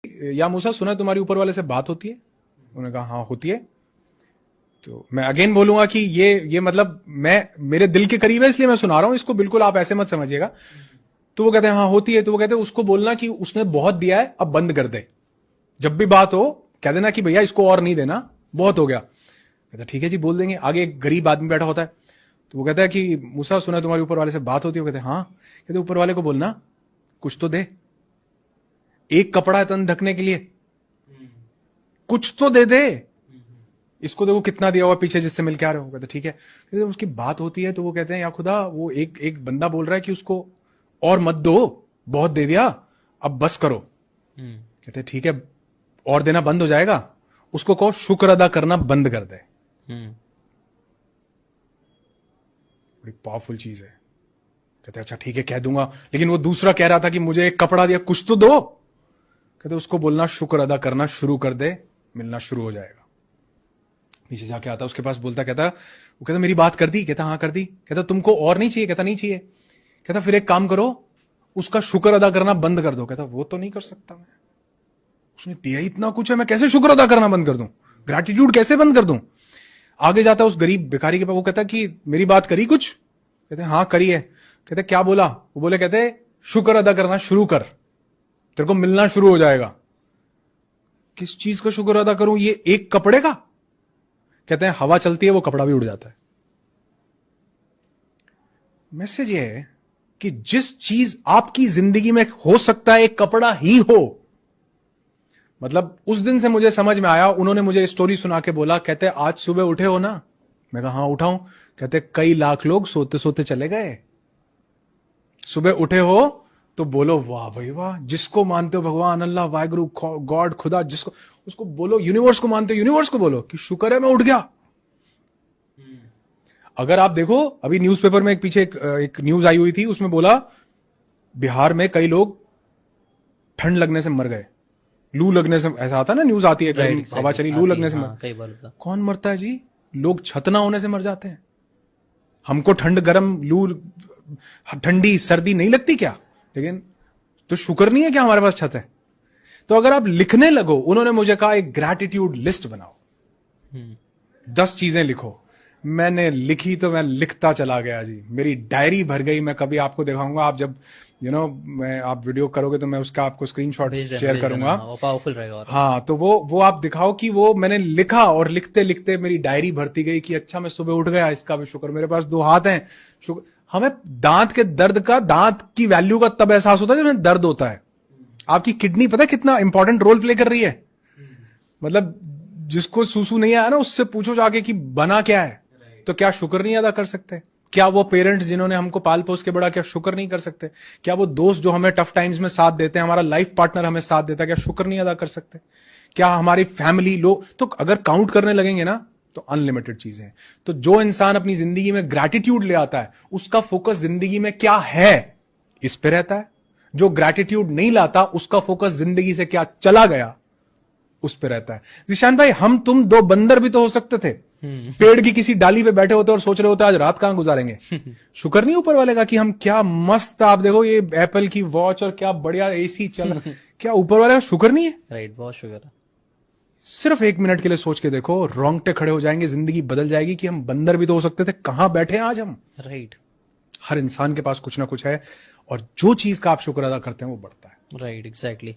या मूसा सुना तुम्हारी ऊपर वाले से बात होती है? उन्होंने कहा हाँ होती है। तो मैं अगेन बोलूंगा कि ये मतलब मैं मेरे दिल के करीब है इसलिए मैं सुना रहा हूं इसको, बिल्कुल आप ऐसे मत समझिएगा। तो वो कहते हैं हाँ होती है। तो वो कहते हैं उसको बोलना कि उसने बहुत दिया है अब बंद कर दे, जब भी बात हो कह देना कि भैया इसको और नहीं देना, बहुत हो गया। कहता ठीक है जी बोल देंगे। आगे एक गरीब आदमी बैठा होता है, तो वो कहता है कि मूसा सुना तुम्हारे ऊपर वाले से बात होती है? वो कहते हैं हाँ। कहते ऊपर वाले को बोलना कुछ तो दे, एक कपड़ा है तन ढकने के लिए, कुछ तो दे दे। इसको देखो कितना दिया हुआ पीछे जिससे मिल के आ रहे हो। कहते ठीक है। कहते उसकी बात होती है तो वो कहते हैं या खुदा वो एक बंदा बोल रहा है कि उसको और मत दो, बहुत दे दिया अब बस करो। कहते ठीक है और देना बंद हो जाएगा, उसको कहो शुक्र अदा करना बंद कर दे। बड़ी पावरफुल चीज है। कहते अच्छा ठीक है कह दूंगा, लेकिन वो दूसरा कह रहा था कि मुझे एक कपड़ा दिया कुछ तो दो। कहते उसको बोलना शुक्र अदा करना शुरू कर दे, मिलना शुरू हो जाएगा। नीचे जाके आता उसके पास, बोलता कहता वो कहता मेरी बात कर दी? कहता हाँ कर दी। कहता तुमको और नहीं चाहिए? कहता नहीं चाहिए। कहता फिर एक काम करो उसका शुक्र अदा करना बंद कर दो। कहता वो तो नहीं कर सकता मैं, उसने दिया इतना कुछ है, मैं कैसे शुक्र अदा करना बंद कर दूं, ग्रैटिट्यूड कैसे बंद कर दूं। आगे जाता उस गरीब भिखारी के पास, वो कहता कि मेरी बात करी कुछ? कहते हाँ करी है। कहते क्या बोला? वो बोले कहते शुक्र अदा करना शुरू कर, तेरे को मिलना शुरू हो जाएगा। किस चीज का शुक्र अदा करूं? ये एक कपड़े का? कहते हैं हवा चलती है वो कपड़ा भी उड़ जाता है। मैसेज ये है कि जिस चीज आपकी जिंदगी में हो सकता है एक कपड़ा ही हो, मतलब उस दिन से मुझे समझ में आया। उन्होंने मुझे स्टोरी सुना के बोला, कहते आज सुबह उठे हो ना? मैं कहा हाँ उठाऊं। कहते कई लाख लोग सोते सोते चले गए, सुबह उठे हो तो बोलो वाह भाई वाह। जिसको मानते हो भगवान अल्लाह वाहिगुरु गॉड खुदा, जिसको उसको बोलो, यूनिवर्स को मानते हो यूनिवर्स को बोलो कि शुक्र है मैं उठ गया। अगर आप देखो अभी न्यूज़पेपर में एक पीछे एक न्यूज आई हुई थी, उसमें बोला बिहार में कई लोग ठंड लगने से मर गए, लू लगने से, ऐसा आता ना न्यूज आती है कहीं हवा चली लू लगने से मर। कौन मरता है जी? लोग छत ना होने से मर जाते हैं। हमको ठंड गर्म लू ठंडी सर्दी नहीं लगती क्या? लेकिन तो शुक्र नहीं है क्या हमारे पास छत है? तो अगर आप लिखने लगो, उन्होंने मुझे कहा एक ग्रैटिट्यूड लिस्ट बनाओ, 10 चीजें लिखो। मैंने लिखी तो मैं लिखता चला गया जी, मेरी डायरी भर गई। मैं कभी आपको दिखाऊंगा, आप जब मैं आप वीडियो करोगे तो मैं उसका आपको स्क्रीनशॉट शेयर करूंगा, वो पावरफुल रहेगा। हाँ तो वो आप दिखाओ कि वो मैंने लिखा, और लिखते लिखते मेरी डायरी भरती गई कि अच्छा मैं सुबह उठ गया, इसका भी शुक्र, मेरे पास 2 हाथ हैं, शुक्र। हमें दांत के दर्द का, दांत की वैल्यू का तब एहसास होता है जब दर्द होता है। आपकी किडनी पता है कितना इंपॉर्टेंट रोल प्ले कर रही है? मतलब जिसको सूसू नहीं आया ना, उससे पूछो जाके कि बना क्या है, तो क्या शुक्र नहीं अदा कर सकते? क्या वो पेरेंट्स जिन्होंने हमको पाल पोस के बड़ा, क्या शुक्र नहीं कर सकते? क्या वो दोस्त जो हमें टफ टाइम्स में साथ देते हैं, हमारा लाइफ पार्टनर हमें साथ देता है, क्या शुक्र नहीं अदा कर सकते? क्या हमारी फैमिली लोग, तो अगर काउंट करने लगेंगे ना तो अनलिमिटेड चीजें हैं। तो जो इंसान अपनी जिंदगी में ग्रैटिट्यूड ले आता है, उसका फोकस जिंदगी में क्या है इस पे रहता है। जो ग्रैटिट्यूड नहीं लाता, उसका फोकस जिंदगी से क्या चला गया उस पे रहता है। जिशान भाई, हम तुम 2 बंदर भी तो हो सकते थे, पेड़ की किसी डाली पे बैठे होते और सोच रहे होते आज रात कहां गुजारेंगे। शुक्र नहीं ऊपर वाले का कि हम क्या मस्त, आप देखो ये एप्पल की वॉच और क्या बढ़िया एसी चल रहा, क्या ऊपर वाले का शुक्र नहीं है? राइट, बहुत शुक्र है। सिर्फ 1 मिनट के लिए सोच के देखो, रोंगटे खड़े हो जाएंगे, जिंदगी बदल जाएगी कि हम बंदर भी तो हो सकते थे, कहां बैठे हैं आज हम। राइट, हर इंसान के पास कुछ ना कुछ है, और जो चीज का आप शुक्र अदा करते हैं वो बढ़ता है। Right, exactly.